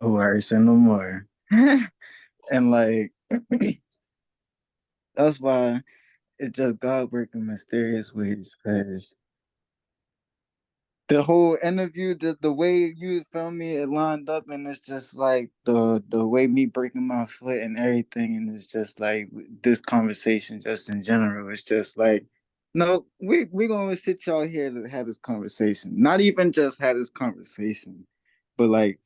Who are say no more. And like that's why it's just God working mysterious ways because the whole interview, the way you feel me, it lined up, and it's just like the way me breaking my foot and everything, and it's just like this conversation, just in general, it's just like, no, we gonna sit y'all here to have this conversation, not even just have this conversation, but like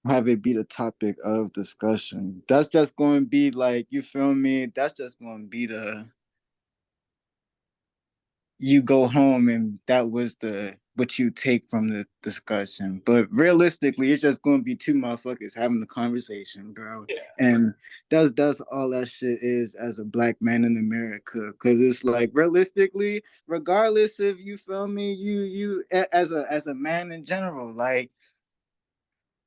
have it be the topic of discussion. That's just going to be like, you feel me? That's just going to be the you go home and that was the what you take from the discussion. But realistically, it's just gonna be two motherfuckers having a conversation, bro. Yeah. And that's all that shit is as a black man in America. Cause it's like realistically, regardless if you feel me, as a man in general, like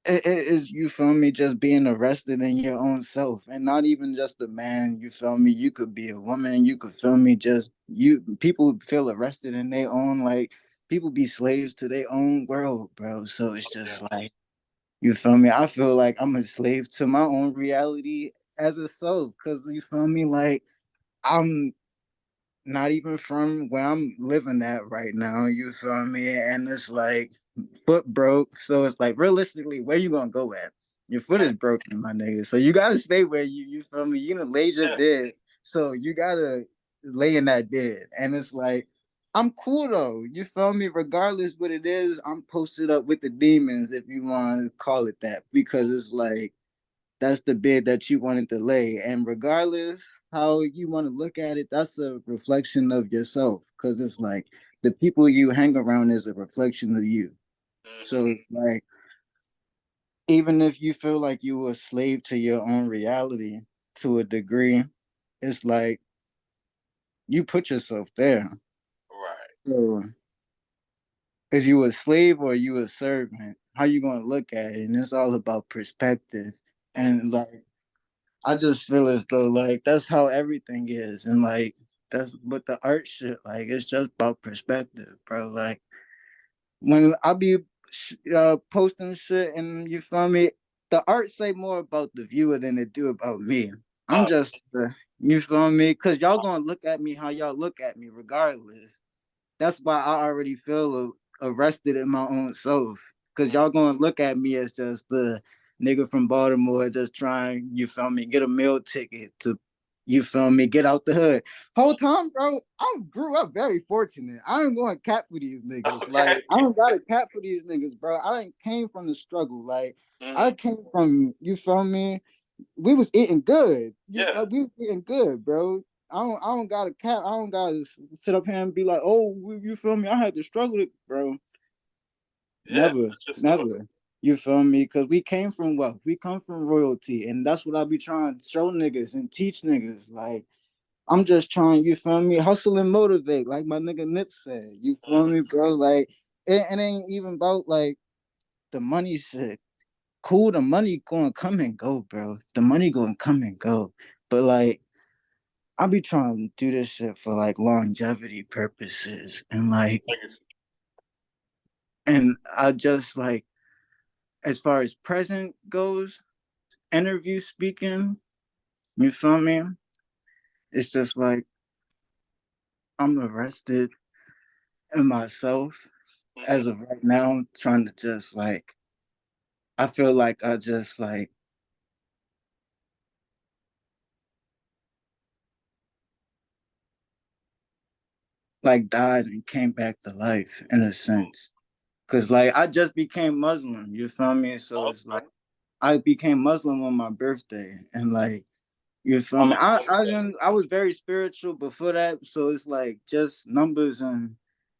it is you feel me just being arrested in your own self and not even just a man, you feel me, you could be a woman, you could feel me just you people feel arrested in their own, like people be slaves to their own world, bro. So it's Yeah. just like, you feel me, I feel like I'm a slave to my own reality as a self, because you feel me, like I'm not even from where I'm living at right now. You feel me? And it's like foot broke. So it's like realistically, where you gonna go at? Your foot is Right. broken, my nigga. So you gotta stay where you feel me? You know, laid your Yeah. bed. So you gotta lay in that bed. And it's like, I'm cool though. You feel me? Regardless what it is, I'm posted up with the demons, if you want to call it that, because it's like that's the bid that you wanted to lay. And regardless how you want to look at it, that's a reflection of yourself. Cause it's like the people you hang around is a reflection of you. So Hmm. it's like, even if you feel like you were a slave to your own reality to a degree, it's like you put yourself there. Right. So if you a slave or you a servant, how you gonna look at it? And it's all about perspective. Mm. And like I just feel as though like that's how everything is, and like that's but the art shit, like it's just about perspective, bro. Like when I be posting shit, and you feel me, the art say more about the viewer than it do about me. I'm Uh, just you feel me, cause y'all gonna look at me how y'all look at me regardless. That's why I already feel arrested in my own self. Cause y'all gonna look at me as just the nigga from Baltimore just trying, you feel me, get a meal ticket to, you feel me, get out the hood. Whole time, bro, I grew up very fortunate. I ain't going cap for these niggas. okay. Like, I don't got a cap for these niggas, bro. I ain't came from the struggle. Like, I Hmm. came from, you feel me, we was eating good. You Yeah. like we was eating good, bro. I don't got a cap. I don't got to sit up here and be like, oh, you feel me? I had to struggle it, bro. Yeah. Never, That's your story. never. You feel me? Because we came from wealth. We come from royalty, and that's what I be trying to show niggas and teach niggas. Like, I'm just trying. You feel me? Hustle and motivate, like my nigga Nip said. You feel Hmm. me, bro? Like, it ain't even about like the money shit. Cool, the money gonna come and go, bro. The money gonna come and go. But like I be trying to do this shit for like longevity purposes, and like Legacy. and I just like, as far as present goes, interview speaking, you feel me? It's just like I'm arrested in myself as Hmm. of right now, trying to just like I feel like I just like died and came back to life in a sense. Cause like I just became Muslim, you feel me? So it's like Okay. I became Muslim on my birthday, and like, you feel Oh, me? happy birthday. I was very spiritual before that, so it's like just numbers and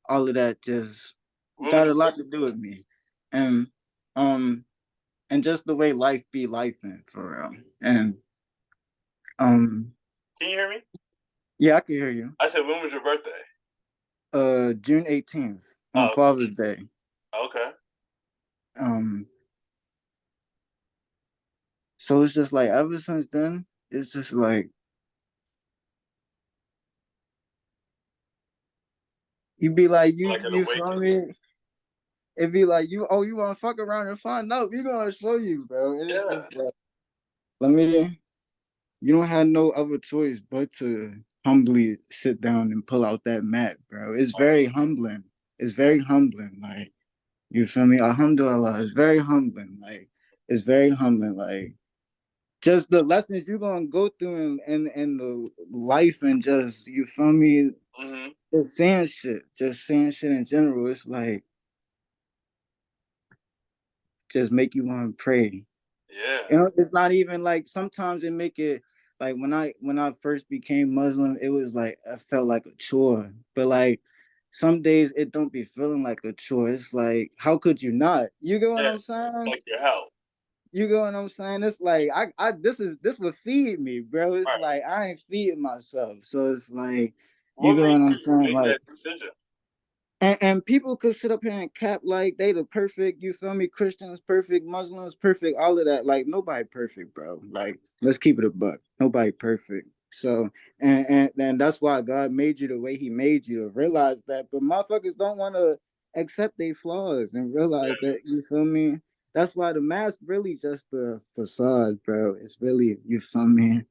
all of that just When was got a your lot birthday? to do with me, and um and just the way life be life in for real, and um Can you hear me? yeah, I can hear you. I said, when was your birthday? June 18th on Oh, Father's Day. okay. Um, so it's just like ever since then, it's just like you be like Like an you feel awakening. me? It'd be like you want to fuck around and find out. We gonna show you, bro. And it's Yeah. just like, let me. You don't have no other choice but to humbly sit down and pull out that mat, bro. It's very humbling. It's very humbling. Like, you feel me? Alhamdulillah. It's very humbling. Like, it's very humbling. Like, just the lessons you're gonna go through in the life and just you feel me, Mm-hmm. just saying shit in general. It's like just make you want to pray. Yeah. You know, it's not even like sometimes it make it like when I first became Muslim, it was like I felt like a chore. But like some days it don't be feeling like a chore. It's like how could you not? You get what Yeah. I'm saying? Like your health. You get what I'm saying? It's like I this would feed me, bro. It's Right. like I ain't feeding myself. So it's like you What get made what I'm you saying? make Like that decision? and people could sit up here and cap like they the perfect, you feel me? Christians perfect, Muslims perfect, all of that. Like nobody perfect, bro. Like let's keep it a buck. Nobody perfect. So and that's why God made you the way He made you to realize that. But motherfuckers don't want to accept their flaws and realize Yeah. that. You feel me? That's why the mask really just a facade, bro. It's really you feel me.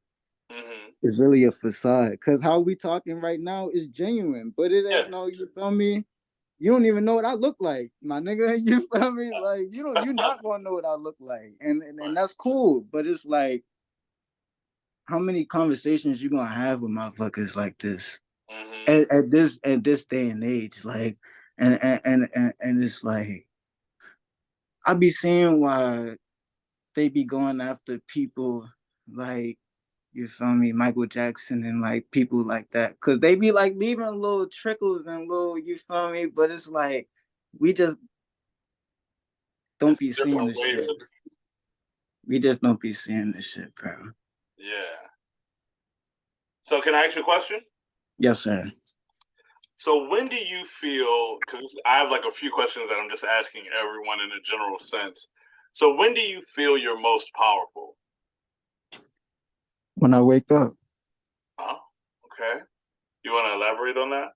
Mm-hmm. It's really a facade. Cause how we talking right now is genuine, but it Yeah. ain't no. You feel me? You don't even know what I look like, my nigga. You feel me? Like you don't, you're not gonna know what I look like, and Right. that's cool. But it's like, how many conversations you gonna have with motherfuckers like this Mm-hmm. at this day and age? Like, and it's like I be seeing why they be going after people like you feel me, Michael Jackson and like people like that, cause they be like leaving little trickles and little you feel me, but it's like we just don't It's be a seeing different this way shit. to. We just don't be seeing this shit, bro. Yeah. So can I ask you a question? Yes, sir. So when do you feel? Because I have like a few questions that I'm just asking everyone in a general sense. So when do you feel you're most powerful? When I wake up, Huh? Okay. You want to elaborate on that?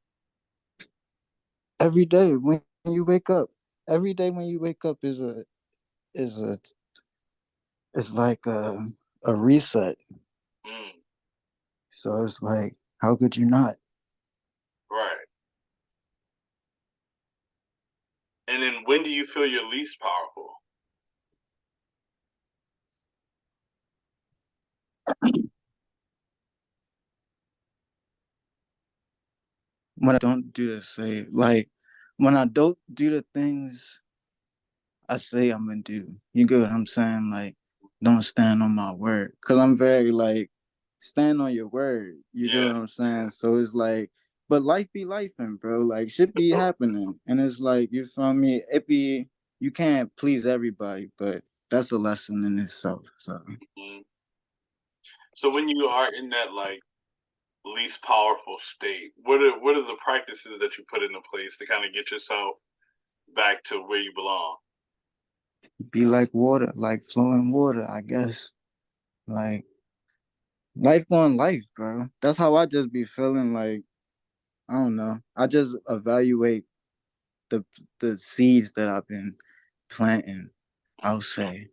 every day when you wake up, every day when you wake up is a it's like a reset. Mm, So it's like, how could you not? right. And then when do you feel you're least powerful? When I don't do the say like when I don't do the things I say I'm gonna do. You get what I'm saying? Like, don't stand on my word. Cause I'm very like, stand on your word. You get Yeah. what I'm saying? So it's like, but life be life and bro. Like shit be So, happening. And it's like, you feel me? It be you can't please everybody, but that's a lesson in itself. So mm. So when you are in that like least powerful state, what are the practices that you put into place to kind of get yourself back to where you belong? be like water, like flowing water, I guess. Like life going life, bro. That's how I just be feeling like, I don't know. I just evaluate the the seeds that I've been planting, I'll say,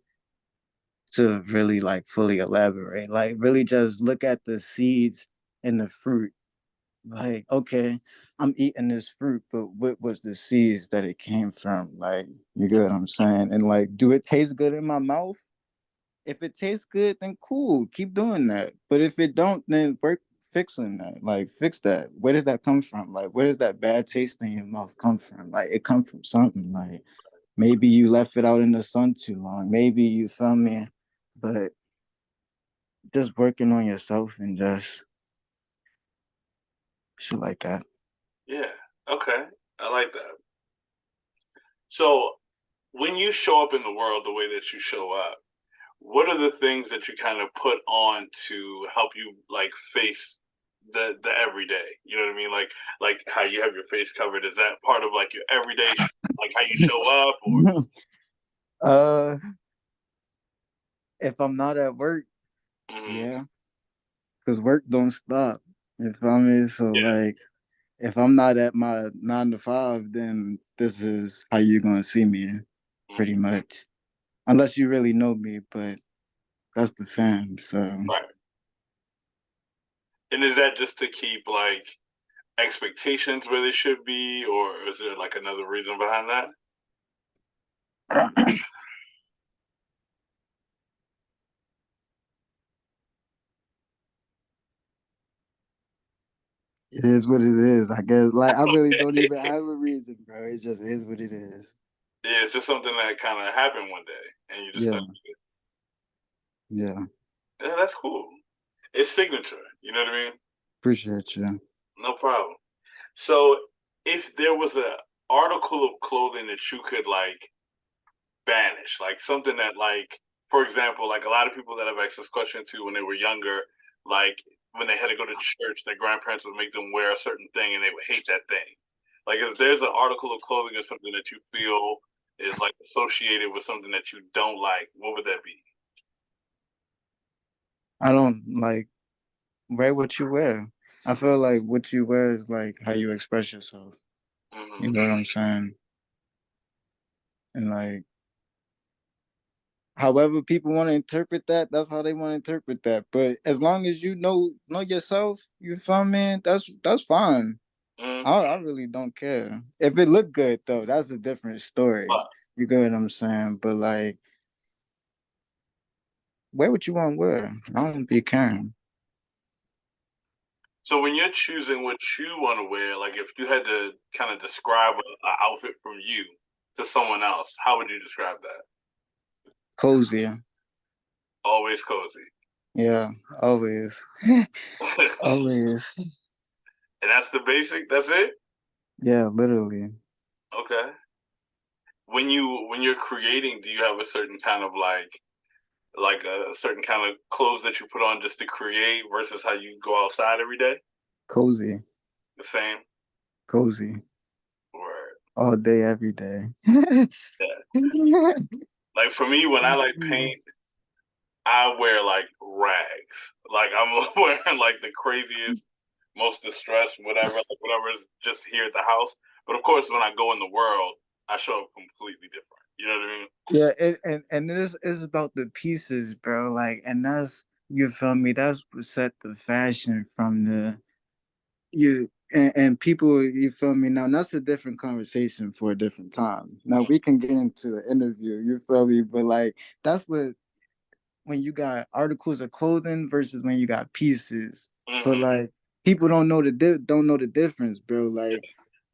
to really like fully elaborate. Like really just look at the seeds and the fruit. Like, okay, I'm eating this fruit, but what was the seeds that it came from? Like, you get what I'm saying? And like, do it taste good in my mouth? If it tastes good, then cool, keep doing that. But if it don't, then work fixing that. Like fix that. Where does that come from? Like where does that bad taste in your mouth come from? Like it come from something. Like maybe you left it out in the sun too long. Maybe you feel me. But just working on yourself and just shit like that. Yeah. Okay. I like that. So when you show up in the world the way that you show up, what are the things that you kind of put on to help you like face the everyday? You know what I mean? Like how you have your face covered. Is that part of like your everyday, like how you show up, or uh if I'm not at work, mm-hmm. yeah. Cause work don't stop. You feel me? So Yeah, like if I'm not at my 9 to 5, then this is how you're gonna see me, pretty Mm-hmm. much. Unless you really know me, but that's the fam. So Right. And is that just to keep like expectations where they should be, or is there like another reason behind that? it is what it is. I guess like I really don't even have a reason, bro. It just is what it is. Yeah, it's just something that kind of happened one day, and you just Yeah, stuck with it. yeah. Yeah, that's cool. It's signature. You know what I mean? Appreciate you. No problem. So, if there was a article of clothing that you could like banish, like something that, like, for example, like a lot of people that I've asked this question to when they were younger, like when they had to go to church, their grandparents would make them wear a certain thing, and they would hate that thing. Like, if there's an article of clothing or something that you feel is like associated with something that you don't like, what would that be? I don't like wear what you wear. I feel like what you wear is like how you express yourself. You Hmm. know what I'm saying? And like, however people want to interpret that, that's how they want to interpret that. But as long as you know yourself, you feel me? That's fine. Hmm. I really don't care. If it look good though, that's a different story. But You get what I'm saying? But like, wear what you want to wear. I don't be caring. so when you're choosing what you want to wear, like if you had to kind of describe an outfit from you to someone else, how would you describe that? Cozy. Always cozy. Yeah, always. Always. And that's the basic. That's it. Yeah, literally. Okay. When you're creating, do you have a certain kind of like a certain kind of clothes that you put on just to create versus how you go outside every day? Cozy. The same. Cozy. Or All day, every day. yeah. Like for me, when I like paint, I wear like rags. Like I'm wearing like the craziest, most distressed, whatever, like whatever's just here at the house. But of course, when I go in the world, I show up completely different. You know what I mean? Yeah, and this is about the pieces, bro. Like, and that's you feel me. That's what set the fashion from the you and people. You feel me? Now that's a different conversation for a different time. Now we can get into the interview. You feel me? But like, that's what when you got articles of clothing versus when you got pieces. But Mm-hmm. like, people don't know the difference, bro. Like,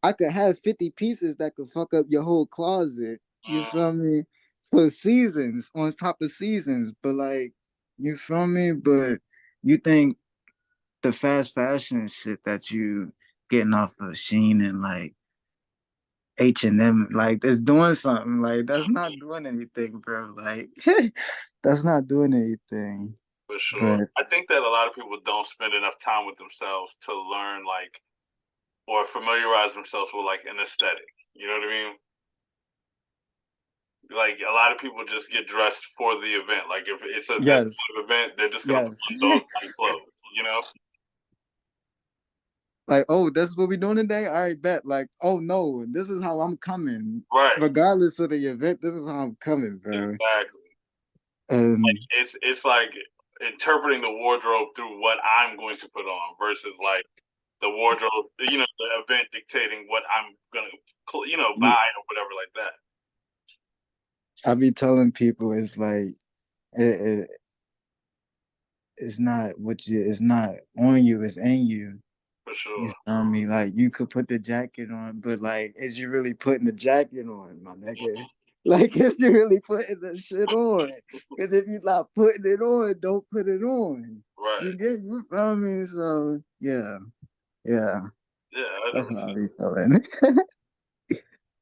I could have 50 pieces that could fuck up your whole closet. You Mm-hmm. feel me? For seasons, on top of seasons. But like, you feel me? But you think the fast fashion shit that you getting off of Sheen and like H&M, like it's doing something. Like that's not doing anything, bro. Like that's not doing anything. For sure. But I think that a lot of people don't spend enough time with themselves to learn like or familiarize themselves with like an aesthetic. You know what I mean? Like a lot of people just get dressed for the event. Like if it's a this yes, kind of event, they're just gonna put yes. on those type clothes. You know? Like, oh, this is what we doing today. All right, bet. Like, oh no, this is how I'm coming. Right. Regardless of the event, this is how I'm coming, bro. Exactly. And It's like interpreting the wardrobe through what I'm going to put on versus like the wardrobe, the event dictating what I'm gonna, buy or whatever like that. I be telling people it's like it, it's not what you it's not on you, it's in you. For You sure. feel me? Like you could put the jacket on, but like, is you really putting the jacket on, my nigga? Like, is you really putting the shit on? Because if you're not putting it on, don't put it on. Right. You feel me? So yeah, yeah, Yeah, that's 100%. how I be feeling.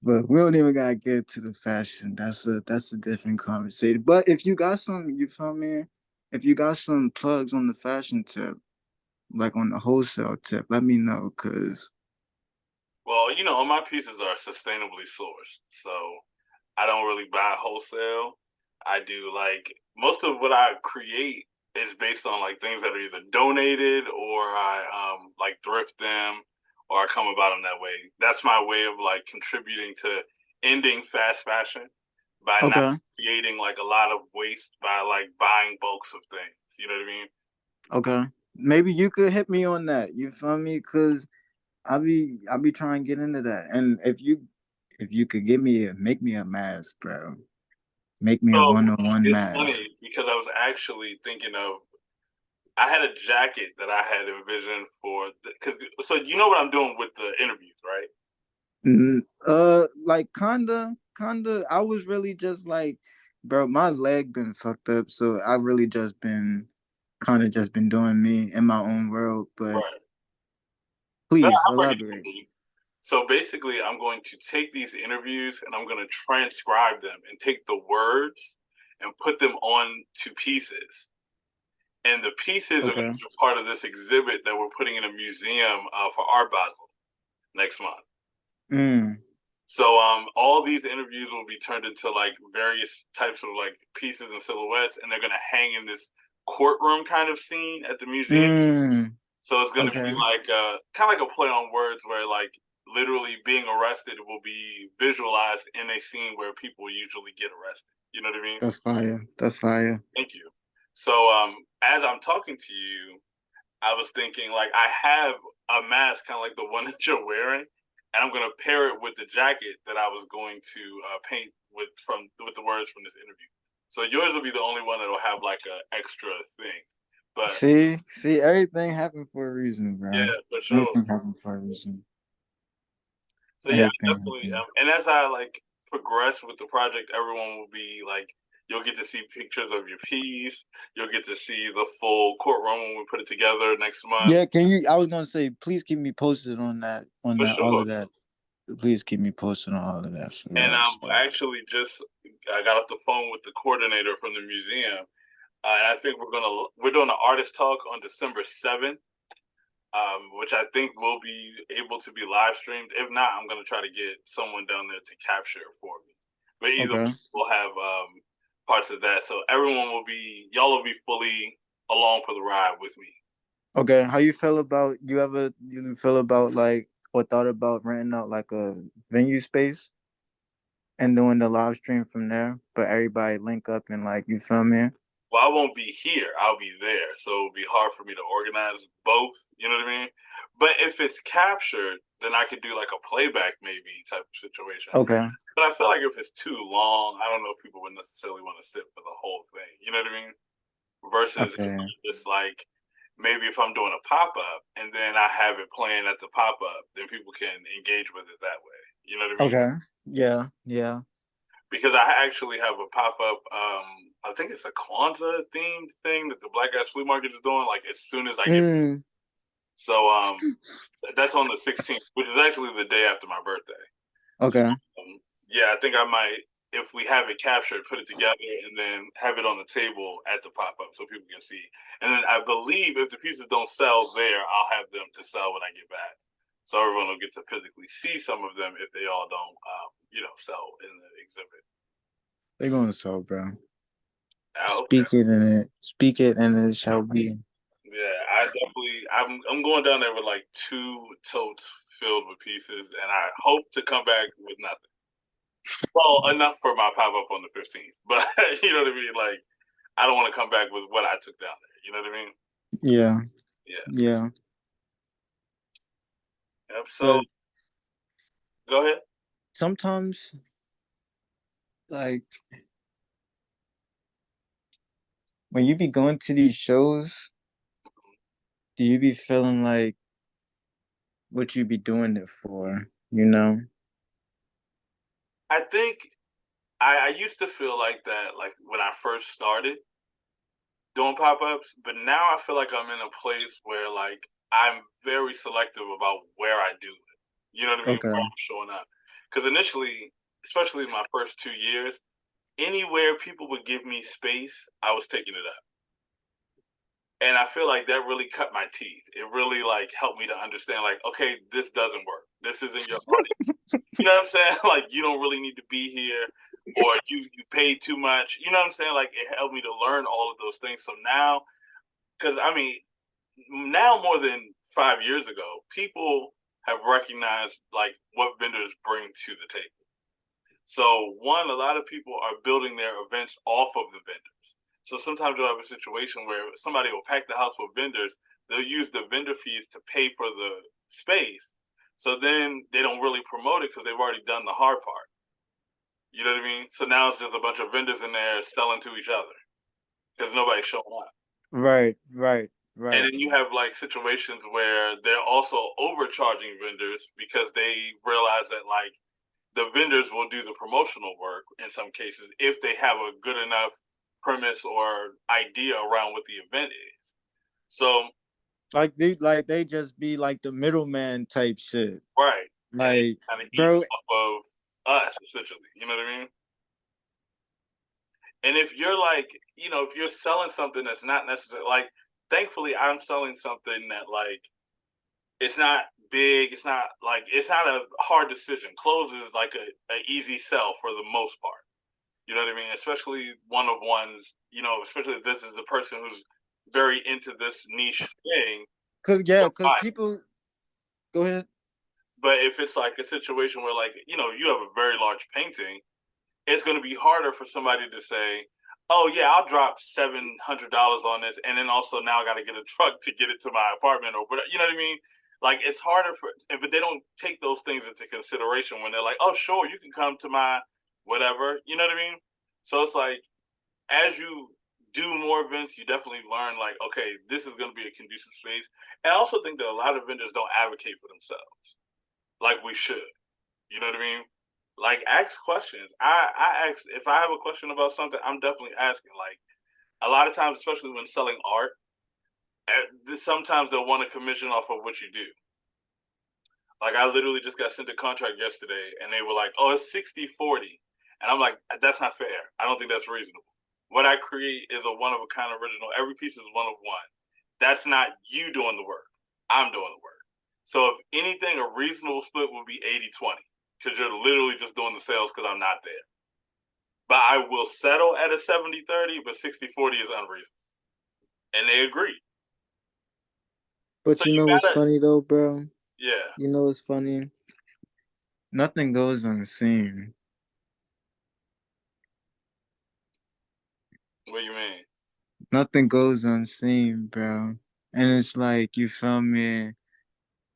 But we don't even gotta get to the fashion. That's a different conversation. But if you got some, you feel me? If you got some plugs on the fashion tip, like on the wholesale tip, let me know, cause Well, all my pieces are sustainably sourced, so I don't really buy wholesale. I do like most of what I create is based on like things that are either donated or I like thrift them or I come about them that way. That's my way of like contributing to ending fast fashion by not Okay. creating like a lot of waste by like buying bulks of things. You know what I mean? Okay. Maybe you could hit me on that. You feel me? Cause I be trying to get into that. And if you could make me a mask, bro. Make me a So 101 it's mask. funny because I was actually thinking of I had a jacket that I had envisioned for because so you know what I'm doing with the interviews, right? Like kinda. I was really just like, bro, my leg been fucked up, so I really just been doing me in my own world. But Right. No, please I'm ready elaborate. to be. So basically, I'm going to take these interviews and I'm going to transcribe them and take the words and put them on to pieces. And the pieces are going Okay. to be part of this exhibit that we're putting in a museum for Art Basel next month. Mm. So all these interviews will be turned into like various types of like pieces and silhouettes, and they're going to hang in this courtroom kind of scene at the museum. Mm. So it's going to be Okay. like kind of like a play on words where like literally being arrested will be visualized in a scene where people usually get arrested. You know what I mean? That's fire. That's fire. Thank you. So as I'm talking to you, I was thinking like I have a mask kind of like the one that you're wearing, and I'm gonna pair it with the jacket that I was going to paint with the words from this interview. So yours will be the only one that'll have like a extra thing. But See, everything happened for a reason, bro. yeah, for sure. Everything happened for a reason. So yeah, Everything definitely. happened. And as I like progress with the project, everyone will be like, you'll get to see pictures of your piece. You'll get to see the full courtroom when we put it together next month. Yeah, can you? I was gonna say, please keep me posted on that, For all sure. of that. Please keep me posted on all of that for And real. So. actually just I got off the phone with the coordinator from the museum, and I think we're doing an artist talk on December 7th, which I think will be able to be live streamed. If not, I'm gonna try to get someone down there to capture it for me. But either Okay. we'll have parts of that, so everyone will be y'all will be fully along for the ride with me. Okay. How you feel about you feel about like or thought about renting out like a venue space and doing the live stream from there, but everybody link up and like you feel me? Well, I won't be here. I'll be there. So it'll be hard for me to organize both. You know what I mean? But if it's captured, then I could do like a playback maybe type of situation. Okay. But I feel like if it's too long, I don't know if people would necessarily want to sit for the whole thing. You know what I mean? Versus if Okay. it's like maybe if I'm doing a pop up and then I have it playing at the pop up, then people can engage with it that way. You know what I mean? Okay. Yeah. Yeah. Because I actually have a pop up. I think it's a Kwanzaa themed thing that the Black Ass Flea Market is doing. Like as soon as I get Mm. so, that's on the 16th, which is actually the day after my birthday. So, Okay. yeah, I think I might if we have it captured, put it together, and then have it on the table at the pop up so people can see. And then I believe if the pieces don't sell there, I'll have them to sell when I get back. So everyone will get to physically see some of them if they all don't, sell in the exhibit. They're going to sell, bro. I hope Speak it and it shall be. Yeah, I'm going down there with like two totes filled with pieces, and I hope to come back with nothing. Well, enough for my pop up on the 15th, but you know what I mean. Like, I don't want to come back with what I took down there. You know what I mean? Yeah. Yeah. Yeah. Yep. So But go ahead. sometimes like when you be going to these shows, do you be feeling like what you be doing it for, you know? I think I used to feel like that, like when I first started doing pop ups, but now I feel like I'm in a place where like I'm very selective about where I do it. You know what I mean? Where Okay. I'm showing up. Because initially, especially in my first 2 years, anywhere people would give me space, I was taking it up. And I feel like that really cut my teeth. It really like helped me to understand, like, okay, this doesn't work. This isn't your audience. You know what I'm saying? Like, you don't really need to be here, or you paid too much. You know what I'm saying? Like, it helped me to learn all of those things. So now, because I mean, now more than 5 years ago, people have recognized like what vendors bring to the table. So one, a lot of people are building their events off of the vendors. So sometimes you'll have a situation where somebody will pack the house with vendors. They'll use the vendor fees to pay for the space. So then they don't really promote it because they've already done the hard part. You know what I mean? So now it's just a bunch of vendors in there selling to each other because nobody's showing up. Right, right, And right. then you have like situations where they're also overcharging vendors because they realize that like the vendors will do the promotional work in some cases if they have a good enough premise or idea around what the event is. So, Like they just be like the middleman type shit. right. And Like, kind of eat bro, off of us, essentially. You know what I mean? And if you're like, if you're selling something that's not necessarily like, thankfully, I'm selling something that like, it's not big. It's not a hard decision. Clothes is like a easy sell for the most part. You know what I mean? Especially one of ones, especially if this is a person who's very into this niche thing. cause people go ahead. But if it's like a situation where like, you have a very large painting, it's gonna be harder for somebody to say, oh yeah, I'll drop $700 on this and then also now I gotta get a truck to get it to my apartment or whatever. You know what I mean? Like it's harder but they don't take those things into consideration when they're like, oh sure, you can come to my whatever. You know what I mean? So it's like as you do more events, you definitely learn like, okay, this is going to be a conducive space. And I also think that a lot of vendors don't advocate for themselves like we should. You know what I mean? Like ask questions. I ask if I have a question about something, I'm definitely asking. Like a lot of times, especially when selling art, sometimes they'll want to commission off of what you do. Like I literally just got sent a contract yesterday and they were like, oh, it's 60-40. And I'm like, that's not fair. I don't think that's reasonable. What I create is a one of a kind original. Every piece is one of one. That's not you doing the work. I'm doing the work. So if anything, a reasonable split would be 80-20 because you're literally just doing the sales because I'm not there. But I will settle at a 70-30, but 60-40 is unreasonable. And they agree. So But you you know what's gotta, funny though, bro? yeah. You know what's funny? Nothing goes unseen. What do you mean? Nothing goes unseen, bro. And it's like, you feel me?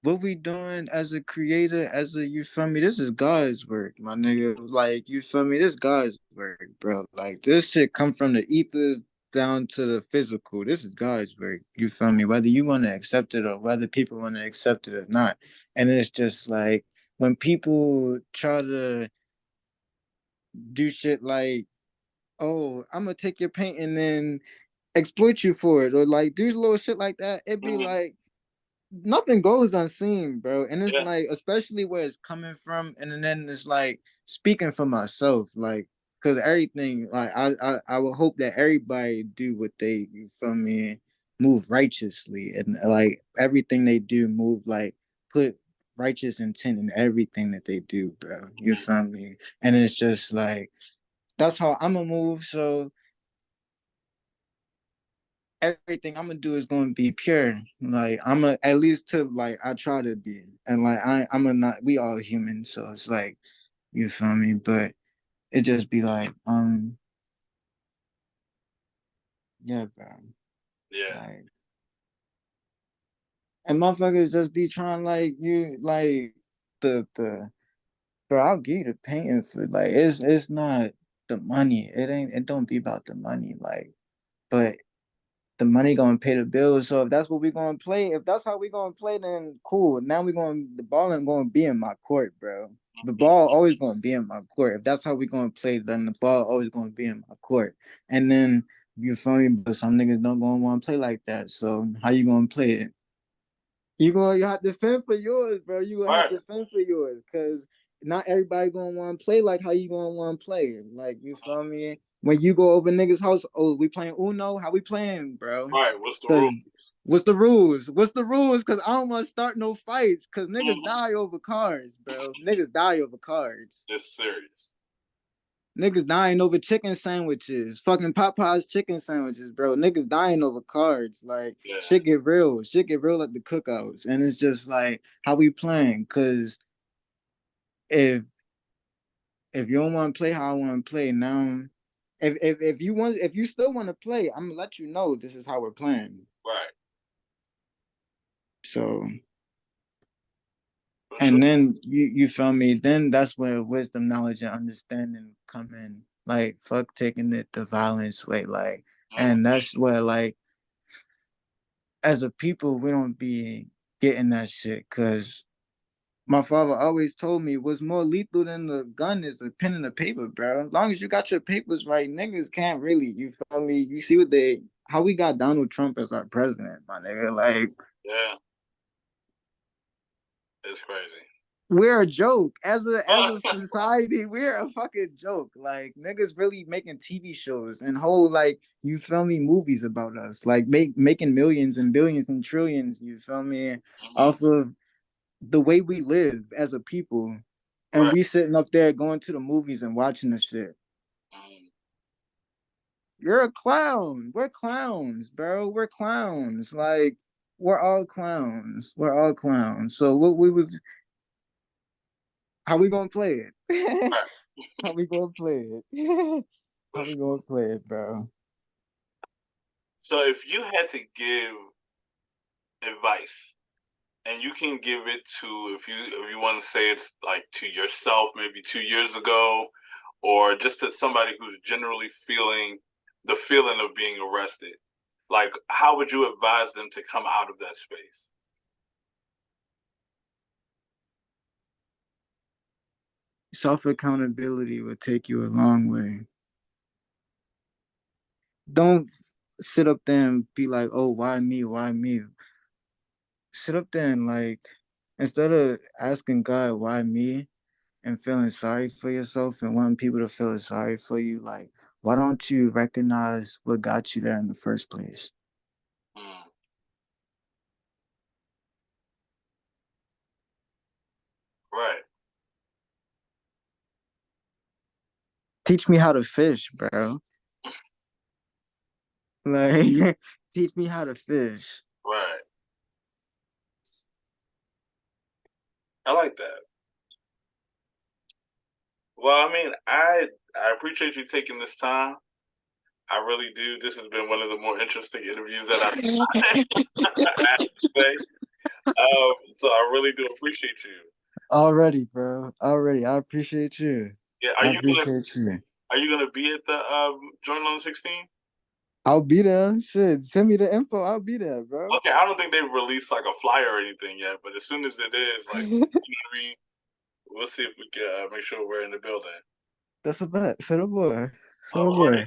What we doing as a creator, you feel me? This is God's work, my nigga. Like, you feel me? This God's work, bro. Like, this shit come from the ethers down to the physical. This is God's work. You feel me? Whether you want to accept it or whether people want to accept it or not. And it's just like when people try to do shit like, oh, I'm gonna take your paint and then exploit you for it, or like do little shit like that, it'd be Mm-hmm. like nothing goes unseen, bro. And it's Yeah. like, especially where it's coming from, and then it's like speaking for myself, like, because everything, like, I would hope that everybody do what they, you feel me, move righteously, and like everything they do, move like put righteous intent in everything that they do, bro. You Mm-hmm. feel me? And it's just like that's how I'm gonna move. So everything I'm gonna do is gonna be pure. Like I'm gonna at least to like I try to be, and like I'm a not. We all human, so it's like you feel me. But it just be like yeah, bro. Yeah. Like and motherfuckers just be trying like you like the bro. I'll give you the painting for like it's not the money. It don't be about the money. Like but the money gonna pay the bills. So if that's what we're gonna play, if that's how we're gonna play, then cool. Now we're going the ball ain't gonna be in my court, bro. The ball always gonna be in my court. If that's how we're gonna play, then the ball always gonna be in my court. And then you feel me, but some niggas don't gonna want to play like that. So how you gonna play it? You have to defend for yours, bro. You gonna have Right. to defend for yours, cause not everybody gonna want to play like how you gonna want to play. Like you feel me? When you go over niggas' house, oh, we playing Uno? How we playing, bro? Right. What's the Cause rule? what's the rules? What's the rules? Cause I don't want to start no fights. Cause niggas Mm-hmm. die over cards, bro. Niggas die over cards. It's serious. Niggas dying over chicken sandwiches, fucking Popeyes chicken sandwiches, bro. Niggas dying over cards. Like Yeah, shit get real. Shit get real at the cookouts, and it's just like how we playing. Cause if if you don't want to play how I want to play now, if you still want to play, I'm gonna let you know this is how we're playing. right, So for sure. and then you feel me. Then that's where wisdom, knowledge, and understanding come in. Like fuck taking it the violence way. Like, Mm, and that's where like as a people we don't be getting that shit because my father always told me what's more lethal than the gun is a pen and a paper, bro. As long as you got your papers right, niggas can't really. You feel me? You see what they how we got Donald Trump as our president, my nigga. Like yeah, it's crazy. we're a joke as a society. We're a fucking joke. Like niggas really making TV shows and whole like you feel me movies about us, like making millions and billions and trillions. You feel me Hmm. off of the way we live as a people, and Right. we sitting up there going to the movies and watching the shit. Mm, You're a clown. We're clowns, bro. We're clowns. Like we're all clowns. We're all clowns. So what we was how we gonna play it? right. How we gonna play it? For How we sure. gonna play it, bro? So if you had to give advice, and you can give it to if you want to say it's like to yourself, maybe 2 years ago, or just to somebody who's generally feeling the feeling of being arrested. Like, how would you advise them to come out of that space? Self accountability will take you a long way. Don't sit up there and be like, "Oh, why me? Why me?" Sit up there and like, instead of asking God, "Why me?" and feeling sorry for yourself and wanting people to feel sorry for you, like, why don't you recognize what got you there in the first place? Mm, right. Teach me how to fish, bro. Like, teach me how to fish. Right. I like that. Well, I mean, I appreciate you taking this time. I really do. This has been one of the more interesting interviews that I had to say. So I really do appreciate you. Already, bro. Already. I appreciate you. Yeah, I appreciate you. are you gonna be at the joint on the 16th? I'll be there. Shit. Send me the info. I'll be there, bro. Okay, I don't think they've released like a flyer or anything yet, but as soon as it is, like, you know what I mean, we'll see if we can make sure we're in the building. That's a bet. Set a boy. Set All a right. boy.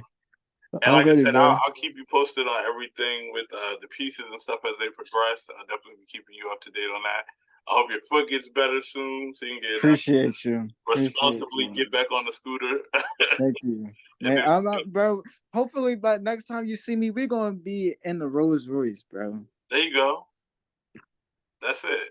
And like I Already, said, bro. I'll keep you posted on everything with the pieces and stuff as they progress. I'll definitely be keeping you up to date on that. I hope your foot gets better soon so you can get Appreciate you. Appreciate responsibly you. get back on the scooter. Thank you. And Man, then, I'm not, bro. Hopefully, by next time you see me, we're gonna be in the Rolls Royce, bro. there you go. That's it.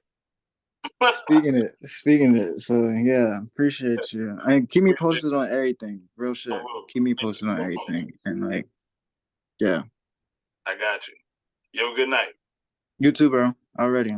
Speaking it. So yeah, appreciate you. And keep me Appreciate posted you. on everything. Real I shit. will. Keep me Thank you posted on so much. everything. And like, yeah. I got you. You have a good night. You too, bro. Already.